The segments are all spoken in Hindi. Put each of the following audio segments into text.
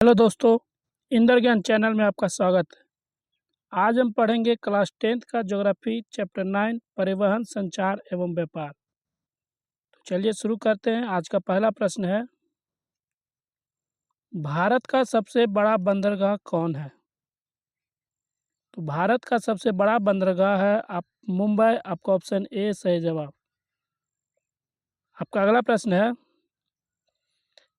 हेलो दोस्तों, इंदर ज्ञान चैनल में आपका स्वागत है। आज हम पढ़ेंगे क्लास 10th का ज्योग्राफी चैप्टर 9 परिवहन, संचार एवं व्यापार। तो चलिए शुरू करते हैं। आज का पहला प्रश्न है, भारत का सबसे बड़ा बंदरगाह कौन है? तो भारत का सबसे बड़ा बंदरगाह है आप मुंबई। आपका ऑप्शन ए सही जवाब। आपका अगला प्रश्न है,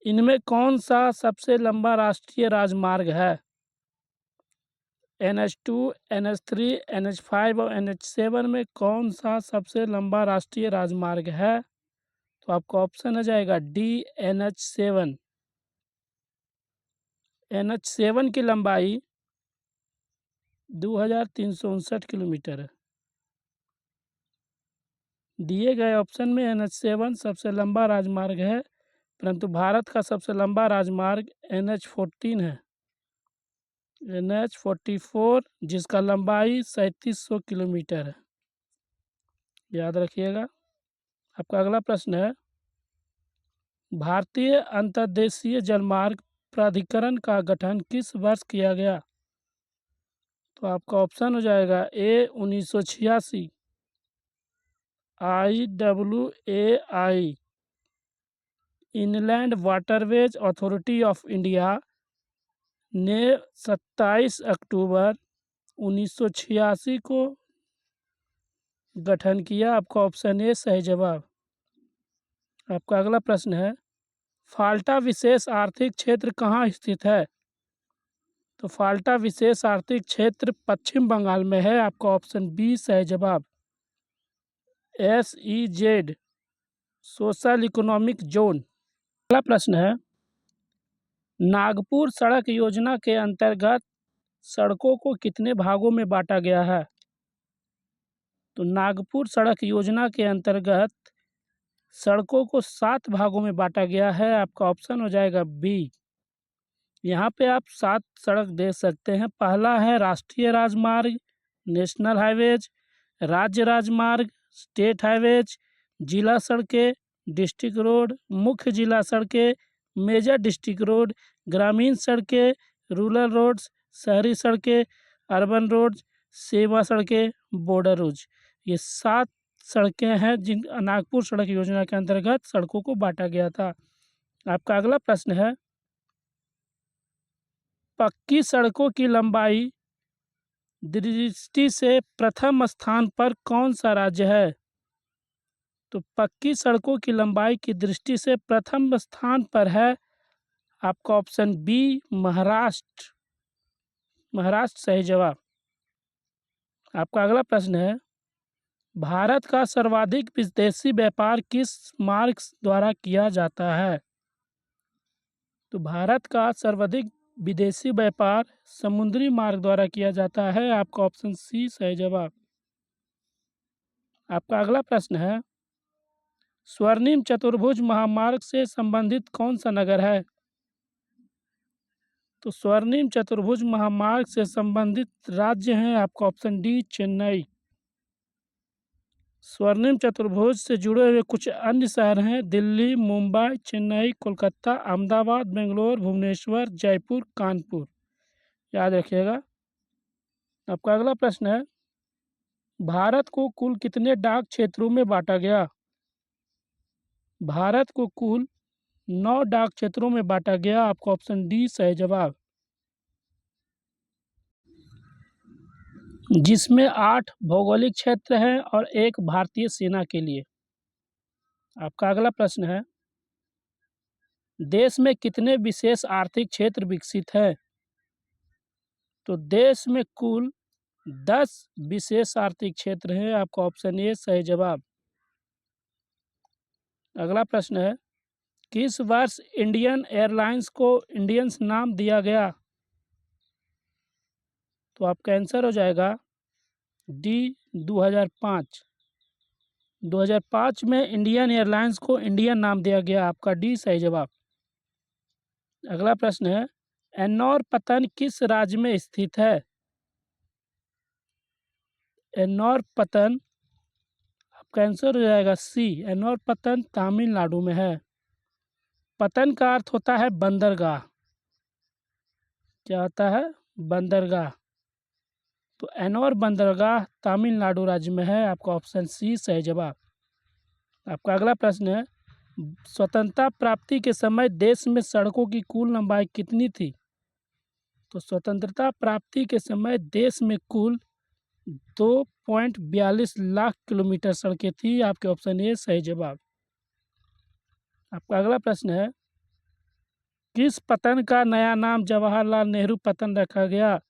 इनमें कौन सा सबसे लंबा राष्ट्रीय राजमार्ग है? NH2, NH3, NH5 और NH7 में कौन सा सबसे लंबा राष्ट्रीय राजमार्ग है? तो आपका ऑप्शन आ जाएगा डी NH7। NH7 की लंबाई 2359 किलोमीटर है। दिए गए ऑप्शन में NH7 सबसे लंबा राजमार्ग है, परंतु भारत का सबसे लंबा राजमार्ग NH14 है। NH44 जिसका लंबाई 3700 किलोमीटर है, याद रखिएगा। आपका अगला प्रश्न है, भारतीय अंतर्देशीय जलमार्ग प्राधिकरण का गठन किस वर्ष किया गया? तो आपका ऑप्शन हो जाएगा ए 1986, IWAI inland waterways authority of India ने 27 अक्टूबर 1986 को गठन किया। आपका ऑप्शन ए सही जवाब। आपका अगला प्रश्न है, फाल्टा विशेष आर्थिक क्षेत्र कहाँ स्थित है? तो फाल्टा विशेष आर्थिक क्षेत्र पश्चिम बंगाल में है। आपका ऑप्शन बी सही जवाब। SEZ social economic zone. अगला प्रश्न है, नागपुर सड़क योजना के अंतर्गत सड़कों को कितने भागों में बांटा गया है? तो नागपुर सड़क योजना के अंतर्गत सड़कों को 7 भागों में बांटा गया है। आपका ऑप्शन हो जाएगा बी। यहाँ पे आप 7 सड़क देख सकते हैं। पहला है राष्ट्रीय राजमार्ग, नेशनल हाईवेज, राज्य राजमार्ग, स्टेट हाईवेज, जिला सड़कें, डिस्ट्रिक्ट रोड, मुख्य जिला सड़कें, मेजर डिस्ट्रिक्ट रोड, ग्रामीण सड़कें, रूरल रोड्स, शहरी सड़कें, अर्बन रोड्स, सीमा सड़कें, बॉर्डर रोड्स। ये 7 सड़कें हैं जिन नागपुर सड़क योजना के अंतर्गत सड़कों को बांटा गया था। आपका अगला प्रश्न है, पक्की सड़कों की लंबाई दृष्टि से प्रथम स्थान पर कौन सा राज्य है? तो पक्की सड़कों की लंबाई की दृष्टि से प्रथम स्थान पर है आपका ऑप्शन बी महाराष्ट्र। महाराष्ट्र सही जवाब। आपका अगला प्रश्न है, भारत का सर्वाधिक विदेशी व्यापार किस मार्ग द्वारा किया जाता है? तो भारत का सर्वाधिक विदेशी व्यापार समुद्री मार्ग द्वारा किया जाता है। आपका ऑप्शन सी सही जवाब। आपका अगला प्रश्न है, स्वर्णिम चतुर्भुज महामार्ग से संबंधित कौन सा नगर है? तो स्वर्णिम चतुर्भुज महामार्ग से संबंधित राज्य हैं आपका ऑप्शन डी चेन्नई। स्वर्णिम चतुर्भुज से जुड़े हुए कुछ अन्य शहर हैं दिल्ली, मुंबई, चेन्नई, कोलकाता, अहमदाबाद, बेंगलोर, भुवनेश्वर, जयपुर, कानपुर, याद रखिएगा। आपका अगला प्रश्न है, भारत को कुल कितने डाक क्षेत्रों में बांटा गया? भारत को कुल 9 डाक क्षेत्रों में बांटा गया। आपका ऑप्शन डी सही जवाब, जिसमें 8 भौगोलिक क्षेत्र हैं और 1 भारतीय सेना के लिए। आपका अगला प्रश्न है, देश में कितने विशेष आर्थिक क्षेत्र विकसित हैं? तो देश में कुल 10 विशेष आर्थिक क्षेत्र हैं। आपका ऑप्शन ए सही जवाब। अगला प्रश्न है, किस वर्ष इंडियन एयरलाइंस को इंडियंस नाम दिया गया? तो आपका आंसर हो जाएगा डी 2005। 2005 में इंडियन एयरलाइंस को इंडियन नाम दिया गया। आपका डी सही जवाब। अगला प्रश्न है, एन्नौर पत्तन किस राज्य में स्थित है? एन्नौर पत्तन आपका आंसर हो जाएगा सी। एन्नौर पत्तन तमिलनाडु में है। पतन का अर्थ होता है बंदरगाह। क्या आता है? बंदरगाह। तो एनोर बंदरगाह तमिलनाडु राज्य में है। आपका ऑप्शन सी सही जवाब। आपका अगला प्रश्न है, स्वतंत्रता प्राप्ति के समय देश में सड़कों की कुल लंबाई कितनी थी? तो स्वतंत्रता प्राप्ति के समय देश में कुल 2.42 लाख किलोमीटर सड़कें थी। आपके ऑप्शन ए सही जवाब। आपका अगला प्रश्न है, किस पतन का नया नाम जवाहरलाल नेहरू पतन रखा गया?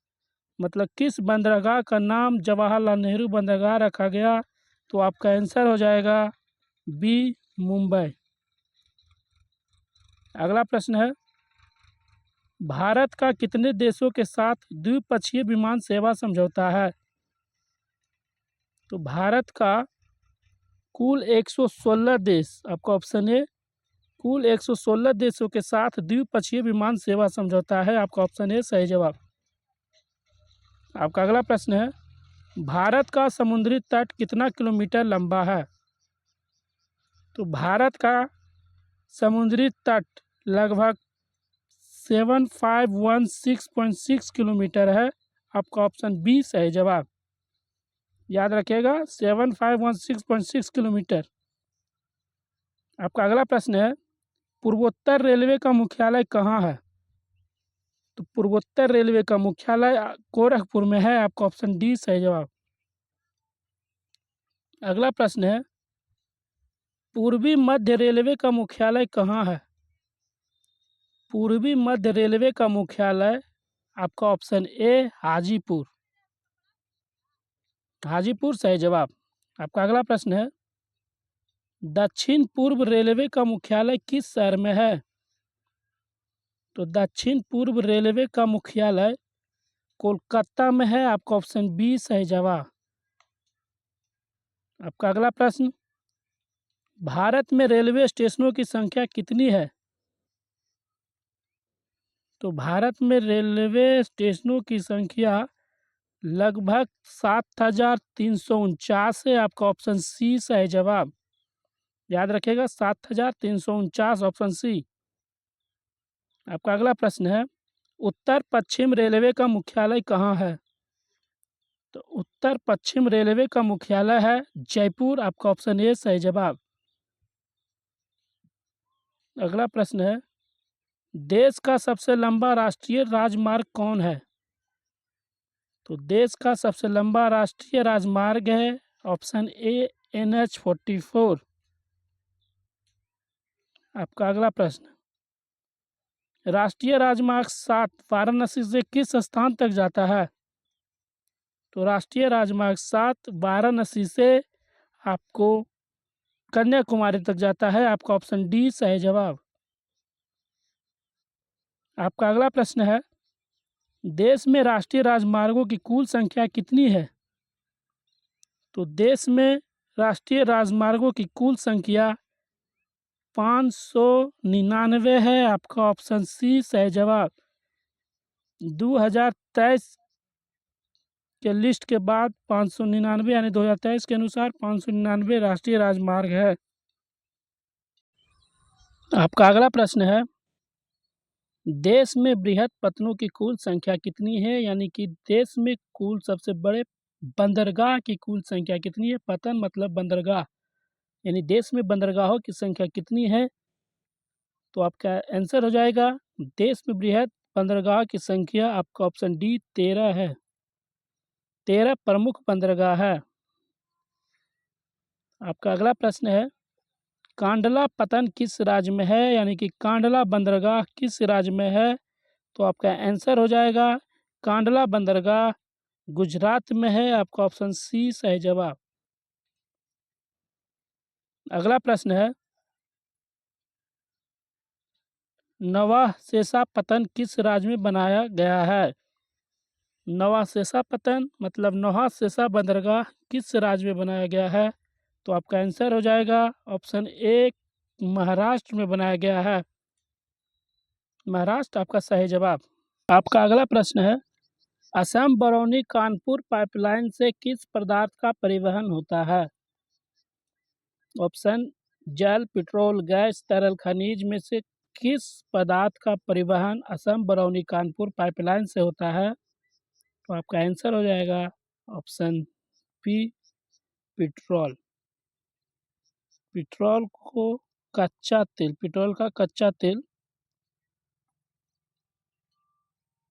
मतलब किस बंदरगाह का नाम जवाहरलाल नेहरू बंदरगाह रखा गया? तो आपका आंसर हो जाएगा बी, मुंबई। अगला प्रश्न है, भारत का कितने देशों के साथ द्विपक्षीय विमान सेवा समझौता है? तो भारत का कुल 116 देश, आपका ऑप्शन ए, कुल 116 देशों के साथ द्विपक्षीय विमान सेवा समझौता है। आपका ऑप्शन ए सही जवाब। आपका अगला प्रश्न है, भारत का समुद्री तट कितना किलोमीटर लंबा है? तो भारत का समुद्री तट लगभग 7516.6 किलोमीटर है। आपका ऑप्शन बी सही जवाब। याद रखिएगा 7516.6 किलोमीटर। आपका अगला प्रश्न है, पूर्वोत्तर रेलवे का मुख्यालय कहाँ है? तो पूर्वोत्तर रेलवे का मुख्यालय गोरखपुर में है। आपका ऑप्शन डी सही जवाब। अगला प्रश्न है, पूर्वी मध्य रेलवे का मुख्यालय कहाँ है? पूर्वी मध्य रेलवे का मुख्यालय, आपका ऑप्शन ए, हाजीपुर। हाजीपुर सही जवाब। आपका अगला प्रश्न है, दक्षिण पूर्व रेलवे का मुख्यालय किस शहर में है? तो दक्षिण पूर्व रेलवे का मुख्यालय कोलकाता में है। आपका ऑप्शन बी सही जवाब। आपका अगला प्रश्न, भारत में रेलवे स्टेशनों की संख्या कितनी है? तो भारत में रेलवे स्टेशनों की संख्या लगभग 7349 है। आपका ऑप्शन सी सही जवाब। याद रखिएगा 7349, ऑप्शन सी। आपका अगला प्रश्न है, उत्तर पश्चिम रेलवे का मुख्यालय कहाँ है? तो उत्तर पश्चिम रेलवे का मुख्यालय है जयपुर। आपका ऑप्शन ए सही जवाब। अगला प्रश्न है, देश का सबसे लंबा राष्ट्रीय राजमार्ग कौन है? तो देश का सबसे लंबा राष्ट्रीय राजमार्ग है ऑप्शन ए, NH-44। आपका अगला प्रश्न, राष्ट्रीय राजमार्ग 7 वाराणसी से किस स्थान तक जाता है? तो राष्ट्रीय राजमार्ग 7 वाराणसी से आपको कन्याकुमारी तक जाता है। आपका ऑप्शन डी सही जवाब। आपका अगला प्रश्न है, देश में राष्ट्रीय राजमार्गों की कुल संख्या कितनी है? तो देश में राष्ट्रीय राजमार्गों की कुल संख्या 599 है। आपका ऑप्शन सी सही जवाब। 2023 के लिस्ट के बाद 599, यानी 2023 के अनुसार 599 राष्ट्रीय राजमार्ग है। आपका अगला प्रश्न है, देश में बृहद पत्तनों की कुल संख्या कितनी है? यानी कि देश में कुल सबसे बड़े बंदरगाह की कुल संख्या कितनी है? पतन मतलब बंदरगाह, यानी देश में बंदरगाहों की संख्या कितनी है? तो आपका आंसर हो जाएगा, देश में बृहद बंदरगाह की संख्या आपका ऑप्शन डी 13 है। 13 प्रमुख बंदरगाह है। आपका अगला प्रश्न है, कांडला पतन किस राज्य में है? यानी कि कांडला बंदरगाह किस राज्य में है? तो आपका आंसर हो जाएगा, कांडला बंदरगाह गुजरात में है। आपका ऑप्शन सी सही जवाब। अगला प्रश्न है, नवाह शेषा पतन किस राज्य में बनाया गया है? नवाह शेषा पतन मतलब नवाह शेषा बंदरगाह किस राज्य में बनाया गया है? तो आपका आंसर हो जाएगा ऑप्शन ए, महाराष्ट्र में बनाया गया है। महाराष्ट्र आपका सही जवाब। आपका अगला प्रश्न है, असम बरौनी कानपुर पाइपलाइन से किस पदार्थ का परिवहन होता है? ऑप्शन जल, पेट्रोल, गैस, तरल खनिज में से किस पदार्थ का परिवहन असम बरौनी कानपुर पाइपलाइन से होता है? तो आपका आंसर हो जाएगा ऑप्शन बी, पेट्रोल। पेट्रोल को पेट्रोल का कच्चा तेल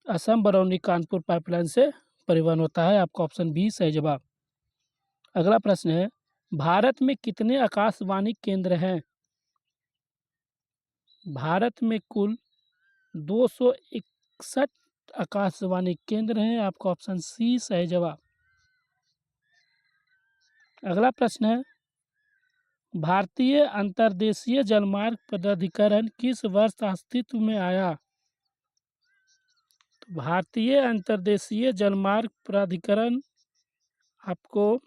असम बरौनी कानपुर पाइपलाइन से परिवहन होता है। आपका ऑप्शन बी सही जवाब। अगला प्रश्न है, भारत में कितने आकाशवाणी केंद्र हैं? भारत में कुल 261 आकाशवाणी केंद्र हैं। आपका ऑप्शन सी सही जवाब। अगला प्रश्न है, भारतीय अंतर्देशीय जलमार्ग प्राधिकरण किस वर्ष अस्तित्व में आया? तो भारतीय अंतर्देशीय जलमार्ग प्राधिकरण आपको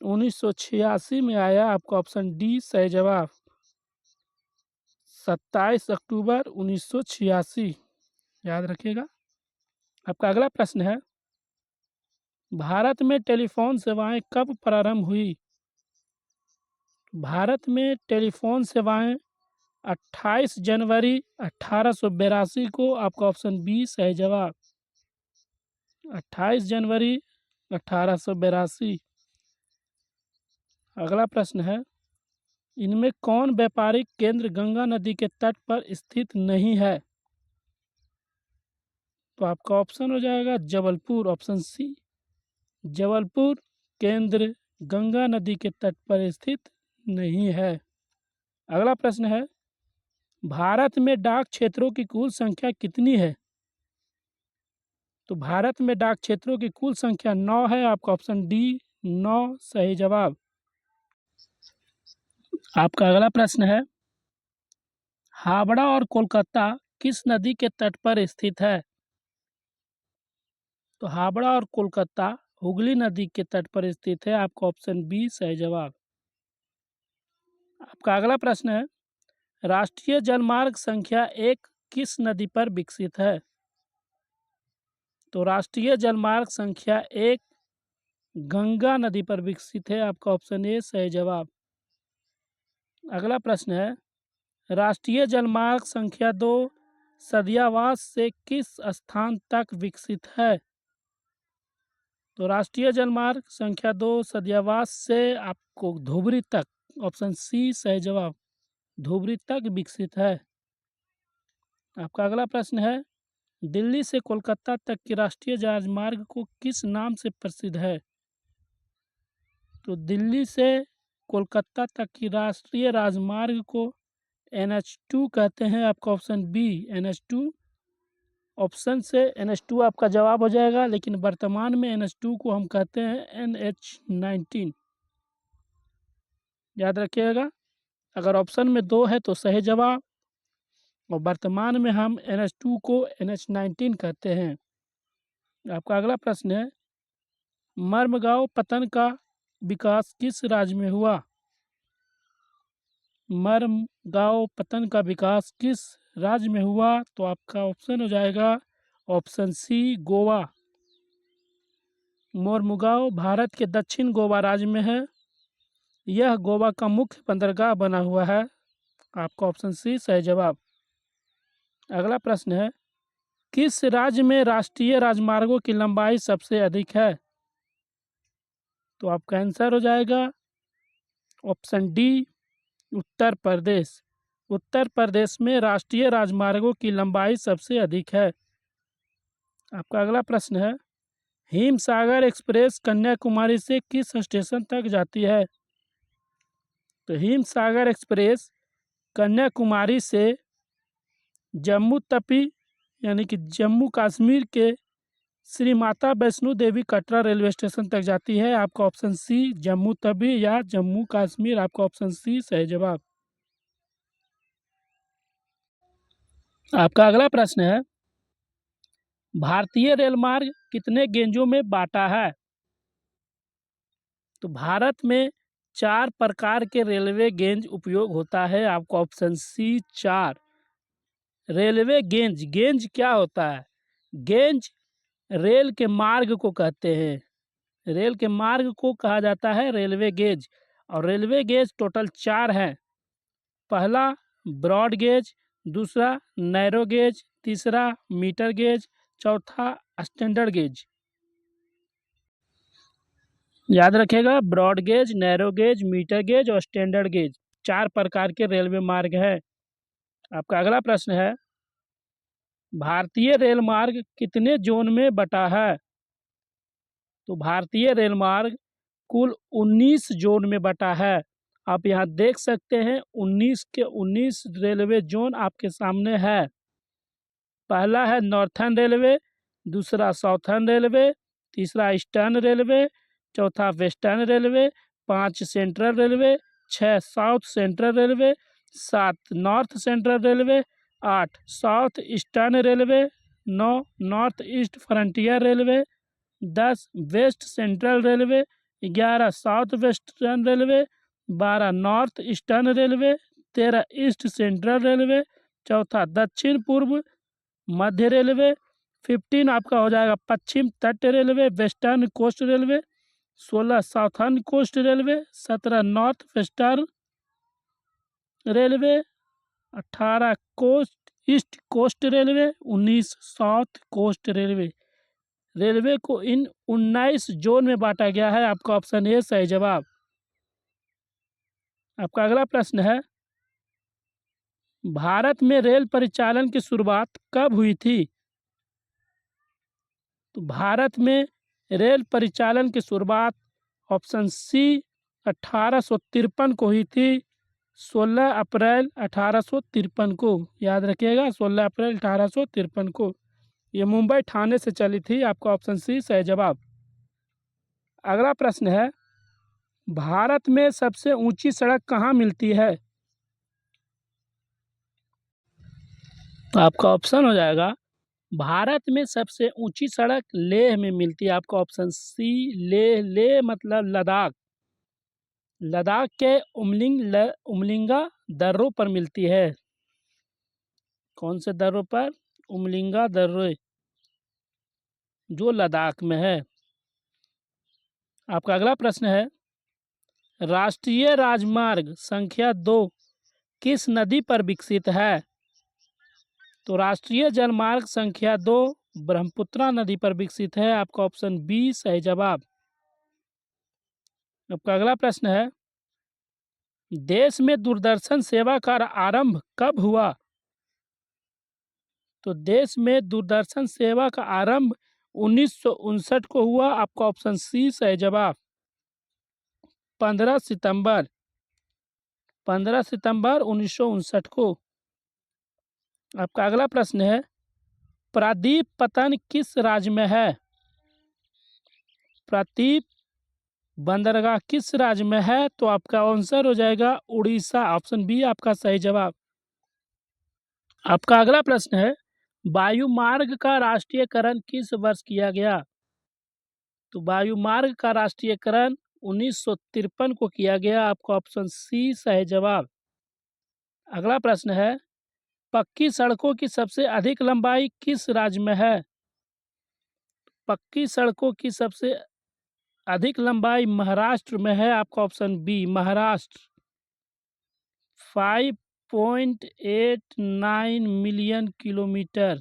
1986 में आया। आपका ऑप्शन डी सही जवाब। 27 अक्टूबर 1986 याद रखिएगा। आपका अगला प्रश्न है, भारत में टेलीफोन सेवाएं कब प्रारंभ हुई? भारत में टेलीफोन सेवाएं 28 जनवरी 1882 को। आपका ऑप्शन बी सही जवाब। 28 जनवरी 1882। अगला प्रश्न है, इनमें कौन व्यापारिक केंद्र गंगा नदी के तट पर स्थित नहीं है? तो आपका ऑप्शन हो जाएगा जबलपुर, ऑप्शन सी। जबलपुर केंद्र गंगा नदी के तट पर स्थित नहीं है। अगला प्रश्न है, भारत में डाक क्षेत्रों की कुल संख्या कितनी है? तो भारत में डाक क्षेत्रों की कुल संख्या 9 है। आपका ऑप्शन डी 9 सही जवाब। आपका अगला प्रश्न है, हावड़ा और कोलकाता किस नदी के तट पर स्थित है? तो हावड़ा और कोलकाता हुगली नदी के तट पर स्थित है। आपका ऑप्शन बी सही जवाब। आपका अगला प्रश्न है, राष्ट्रीय जलमार्ग संख्या 1 किस नदी पर विकसित है? तो राष्ट्रीय जलमार्ग संख्या 1 गंगा नदी पर विकसित है। आपका ऑप्शन ए सही जवाब। अगला प्रश्न है, राष्ट्रीय जलमार्ग संख्या 2 सदियावास से किस स्थान तक विकसित है? तो राष्ट्रीय जलमार्ग संख्या 2 सदियावास से आपको धुबरी तक, ऑप्शन सी सही जवाब, धुबरी तक विकसित है। आपका अगला प्रश्न है, दिल्ली से कोलकाता तक के राष्ट्रीय राजमार्ग को किस नाम से प्रसिद्ध है? तो दिल्ली से कोलकाता तक की राष्ट्रीय राजमार्ग को NH2 कहते हैं। आपका ऑप्शन बी NH2। ऑप्शन से NH2 आपका जवाब हो जाएगा, लेकिन वर्तमान में NH2 को हम कहते हैं NH19। याद रखिएगा, अगर ऑप्शन में 2 है तो सही जवाब, और वर्तमान में हम NH2 को NH19 कहते हैं। आपका अगला प्रश्न है, मर्मगांव पत्तन का विकास किस राज्य में हुआ? मर्मगांव पत्तन का विकास किस राज्य में हुआ? तो आपका ऑप्शन हो जाएगा ऑप्शन सी गोवा। मोरमुगांव भारत के दक्षिण गोवा राज्य में है। यह गोवा का मुख्य बंदरगाह बना हुआ है। आपका ऑप्शन सी सही जवाब। अगला प्रश्न है, किस राज्य में राष्ट्रीय राजमार्गों की लंबाई सबसे अधिक है? तो आपका आंसर हो जाएगा ऑप्शन डी उत्तर प्रदेश। उत्तर प्रदेश में राष्ट्रीय राजमार्गों की लंबाई सबसे अधिक है। आपका अगला प्रश्न है, हिमसागर एक्सप्रेस कन्याकुमारी से किस स्टेशन तक जाती है? तो हिमसागर एक्सप्रेस कन्याकुमारी से जम्मू तवी यानी कि जम्मू कश्मीर के श्री माता वैष्णो देवी कटरा रेलवे स्टेशन तक जाती है। आपका ऑप्शन सी जम्मू तवी या जम्मू कश्मीर। आपका ऑप्शन सी सही जवाब। आपका अगला प्रश्न है, भारतीय रेल मार्ग कितने गेंजों में बांटा है? तो भारत में 4 प्रकार के रेलवे गेंज उपयोग होता है। आपका option C 4। Railway gauge, gauge क्या होता है? गेंज रेल के मार्ग को कहते हैं। रेल के मार्ग को कहा जाता है रेलवे गेज। और रेलवे गेज टोटल 4 हैं। पहला ब्रॉड गेज, दूसरा नैरो गेज, तीसरा मीटर गेज, चौथा स्टैंडर्ड गेज। याद रखिएगा, broad gauge, narrow gauge, metre gauge और स्टैंडर्ड गेज 4 प्रकार के रेलवे मार्ग है। आपका अगला प्रश्न है, भारतीय रेल मार्ग कितने जोन में बटा है? तो भारतीय रेल मार्ग कुल 19 जोन में बटा है। आप यहाँ देख सकते हैं 19 के 19 रेलवे जोन आपके सामने है। पहला है नॉर्थर्न रेलवे, दूसरा साउथर्न रेलवे, तीसरा ईस्टर्न रेलवे, चौथा western railway, 5 central railway, 6 south central railway, 7 north central railway, 8 south eastern railway, 9 north east frontier railway, 10 west central railway, 11 south western railway, 12 north eastern railway, 13 east central railway, चौथा दक्षिण पूर्व मध्य रेलवे, 15 आपका हो जाएगा पश्चिम तट railway western coast railway, 16 southern coast railway, 17 north western railway, 18 coast east coast railway, 19 south coast railway. Railway को इन 19 जोन में बांटा गया है। आपका ऑप्शन ए सही जवाब। आपका अगला प्रश्न है, भारत में रेल परिचालन की शुरुआत कब हुई थी? तो भारत में रेल परिचालन की शुरुआत ऑप्शन सी 1853 को हुई थी, 16 अप्रैल 1853 को। याद रखिएगा 16 अप्रैल 1853 को। ये मुंबई ठाणे से चली थी। आपका ऑप्शन सी सही जवाब। अगला प्रश्न है, भारत में सबसे ऊंची सड़क कहाँ मिलती है? तो आपका ऑप्शन हो जाएगा, भारत में सबसे ऊंची सड़क लेह में मिलती है। आपका ऑप्शन सी लेह। लेह मतलब लद्दाख। लद्दाख के उमलिंगा दर्रों पर मिलती है। कौन से दर्रों पर? उमलिंगा दर्रे, जो लद्दाख में है। आपका अगला प्रश्न है, राष्ट्रीय राजमार्ग संख्या 2 किस नदी पर विकसित है? तो राष्ट्रीय जलमार्ग संख्या 2 ब्रह्मपुत्रा नदी पर विकसित है। आपका ऑप्शन बी सही जवाब। आपका अगला प्रश्न है, देश में दूरदर्शन सेवा का आरंभ कब हुआ? तो देश में दूरदर्शन सेवा का आरंभ 1959 को हुआ। आपका ऑप्शन सी सही जवाब। 15 सितंबर 1959 को। आपका अगला प्रश्न है, प्रादीप पतन किस राज्य में है? प्रादीप बंदरगाह किस राज्य में है? तो आपका आंसर हो जाएगा उड़ीसा। ऑप्शन बी आपका सही जवाब। आपका अगला प्रश्न है, वायुमार्ग का राष्ट्रीयकरण किस वर्ष किया गया? तो वायुमार्ग का राष्ट्रीयकरण 1953 को किया गया। आपका ऑप्शन सी सही जवाब। अगला प्रश्न है, पक्की सड़कों की सबसे अधिक लंबाई किस राज्य में है? पक्की सड़कों की सबसे अधिक लंबाई महाराष्ट्र में है। आपका option B Maharashtra. 5.89 million kilometre.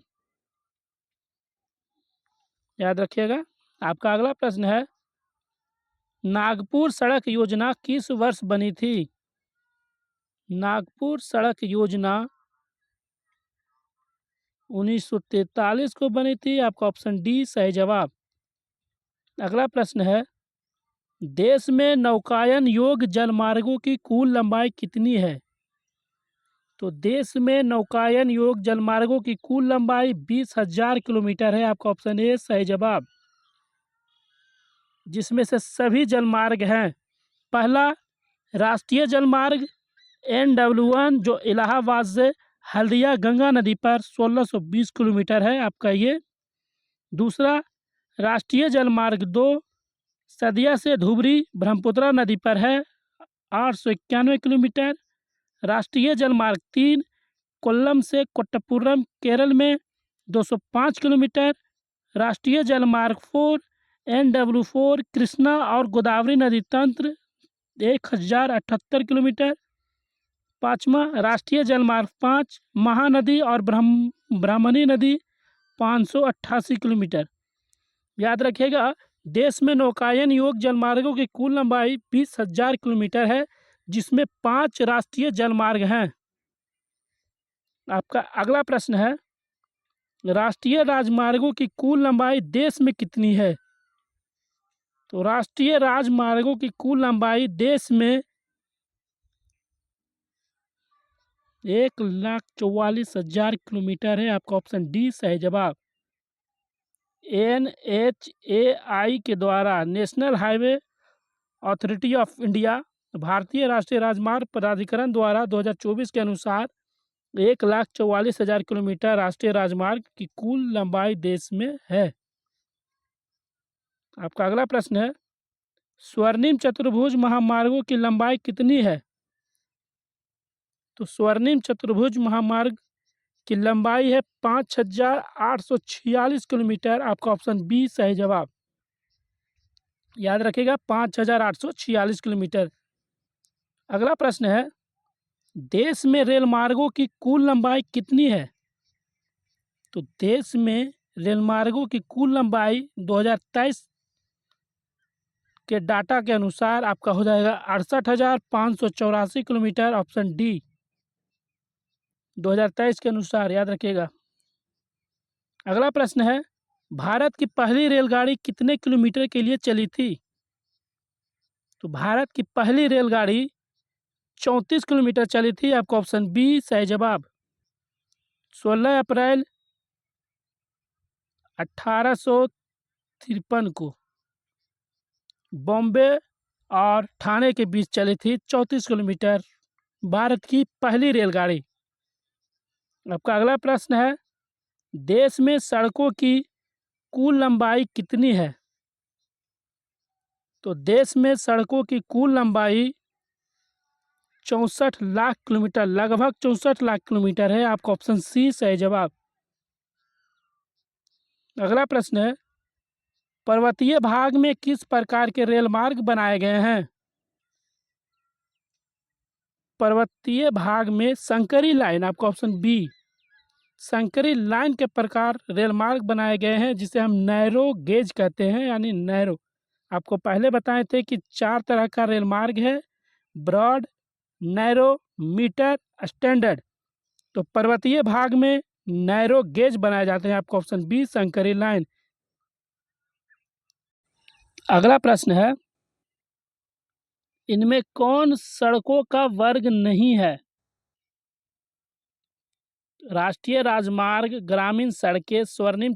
याद रखिएगा। आपका अगला प्रश्न है, नागपुर सड़क योजना किस वर्ष बनी थी? नागपुर सड़क योजना 1943 को बनी थी। आपका ऑप्शन डी सही जवाब। अगला प्रश्न है, देश में नौकायन योग्य जलमार्गों की कुल लंबाई कितनी है? तो देश में नौकायन योग्य जलमार्गों की कुल लंबाई 20,000 किलोमीटर है। आपका ऑप्शन ए सही जवाब। जिसमें से सभी जलमार्ग हैं, पहला राष्ट्रीय जलमार्ग NW1 जो इलाहाबाद से हल्दिया गंगा नदी पर 1620 किलोमीटर है आपका ये। दूसरा राष्ट्रीय जलमार्ग 2 सदिया से धुबरी ब्रह्मपुत्रा नदी पर है 891 किलोमीटर। राष्ट्रीय जलमार्ग 3 कोल्लम से कोट्टपुरम केरल में 205 किलोमीटर। राष्ट्रीय जलमार्ग 4 NW4 कृष्णा और गोदावरी नदी तंत्र 1078 किलोमीटर। पाँचवा राष्ट्रीय जलमार्ग 5, महानदी और ब्राह्मणी नदी 588 किलोमीटर। याद रखिएगा, देश में नौकायन योग्य जलमार्गों की कुल लंबाई 20,000 किलोमीटर है, जिसमें 5 राष्ट्रीय जलमार्ग हैं। आपका अगला प्रश्न है, राष्ट्रीय राजमार्गों की कुल लंबाई देश में कितनी है? तो राष्ट्रीय राजमार्गों की कुल लंबाई देश में 1,44,000 किलोमीटर है। आपका ऑप्शन डी सही जवाब। NHAI के द्वारा national highway authority of India, भारतीय राष्ट्रीय राजमार्ग प्राधिकरण द्वारा 2024 के अनुसार 1,44,000 किलोमीटर राष्ट्रीय राजमार्ग की कुल लंबाई देश में है। आपका अगला प्रश्न है, स्वर्णिम चतुर्भुज महामार्गों की लंबाई कितनी है? तो स्वर्णिम चतुर्भुज महामार्ग की लंबाई है 5,846 किलोमीटर। आपका ऑप्शन बी सही जवाब। याद रखिएगा, 5,846 किलोमीटर। अगला प्रश्न है, देश में रेल मार्गों की कुल लंबाई कितनी है? तो देश में रेल मार्गों की कुल लंबाई 2023 के डाटा के अनुसार आपका हो जाएगा 68,584 किलोमीटर। ऑप्शन डी 2023 के अनुसार, याद रखिएगा। अगला प्रश्न है, भारत की पहली रेलगाड़ी कितने किलोमीटर के लिए चली थी? तो भारत की पहली रेलगाड़ी 34 किलोमीटर चली थी। आपका ऑप्शन बी सही जवाब। 16 अप्रैल 1853 को बॉम्बे और ठाणे के बीच चली थी 34 किलोमीटर, भारत की पहली रेलगाड़ी। आपका अगला प्रश्न है, देश में सड़कों की कुल लंबाई कितनी है? तो देश में सड़कों की कुल लंबाई 64 लाख किलोमीटर, लगभग 64 लाख किलोमीटर है। आपका ऑप्शन सी सही जवाब। अगला प्रश्न है, पर्वतीय भाग में किस प्रकार के रेल मार्ग बनाए गए हैं? पर्वतीय भाग में संकरी लाइन, आपका ऑप्शन बी संकरी लाइन के प्रकार रेल मार्ग बनाए गए हैं, जिसे हम नैरो गेज कहते हैं, यानी नैरो। आपको पहले बताए थे कि 4 तरह का रेल मार्ग है, ब्रॉड, नैरो, मीटर, स्टैंडर्ड। तो पर्वतीय भाग में नैरो गेज बनाए जाते हैं। आपका ऑप्शन बी संकरी लाइन। अगला प्रश्न है, इनमें कौन सड़कों का वर्ग नहीं है? राष्ट्रीय राजमार्ग, ग्रामीण सड़कें, स्वर्णिम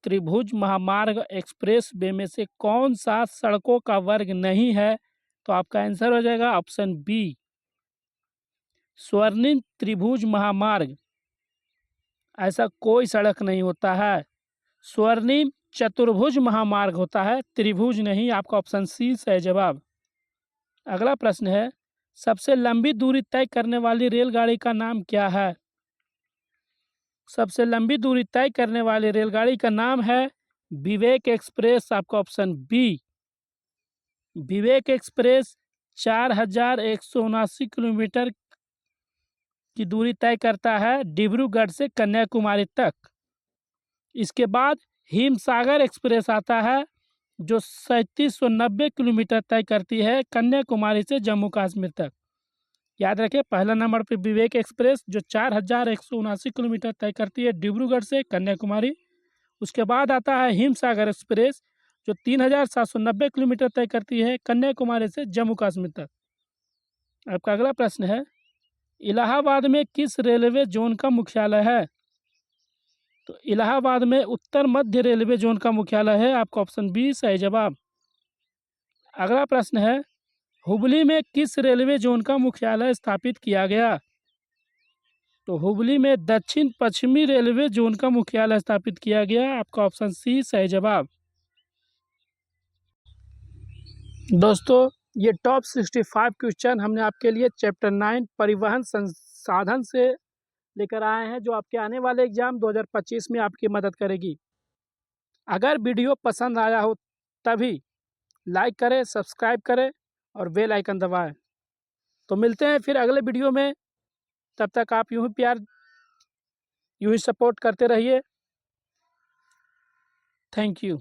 त्रिभुज महामार्ग, एक्सप्रेस वे में से कौन सा सड़कों का वर्ग नहीं है? तो आपका आंसर हो जाएगा ऑप्शन बी स्वर्णिम त्रिभुज महामार्ग। ऐसा कोई सड़क नहीं होता है, स्वर्णिम चतुर्भुज महामार्ग होता है, त्रिभुज नहीं। आपका ऑप्शन सी सही जवाब। अगला प्रश्न है, सबसे लंबी दूरी तय करने वाली रेलगाड़ी का नाम क्या है? सबसे लंबी दूरी तय करने वाली रेलगाड़ी का नाम है विवेक एक्सप्रेस। आपका ऑप्शन बी विवेक एक्सप्रेस 4,179 किलोमीटर की दूरी तय करता है डिब्रूगढ़ से कन्याकुमारी तक। इसके बाद हिमसागर एक्सप्रेस आता है, जो 3,790 किलोमीटर तय करती है कन्याकुमारी से जम्मू कश्मीर तक। याद रखें, पहला नंबर पे विवेक एक्सप्रेस जो 4,179 किलोमीटर तय करती है डिब्रूगढ़ से कन्याकुमारी। उसके बाद आता है हिमसागर एक्सप्रेस जो 3,790 किलोमीटर तय करती है कन्याकुमारी से जम्मू कश्मीर तक। आपका अगला प्रश्न है, इलाहाबाद में किस रेलवे जोन का मुख्यालय है? तो इलाहाबाद में उत्तर मध्य रेलवे जोन का मुख्यालय है। आपका ऑप्शन बी सही जवाब। अगला प्रश्न है, हुबली में किस रेलवे जोन का मुख्यालय स्थापित किया गया? तो हुबली में दक्षिण पश्चिमी रेलवे जोन का मुख्यालय स्थापित किया गया। आपका ऑप्शन सी सही जवाब। दोस्तों, ये टॉप 65 क्वेश्चन हमने आपके लिए चैप्टर 9 परिवहन संसाधन से लेकर आए हैं, जो आपके आने वाले एग्जाम 2025 में आपकी मदद करेगी। अगर वीडियो पसंद आया हो तभी लाइक करें, सब्सक्राइब करें और बेल आइकन दबाएं। तो मिलते हैं फिर अगले वीडियो में। तब तक आप यूँ ही प्यार, यूँ ही सपोर्ट करते रहिए। Thank you.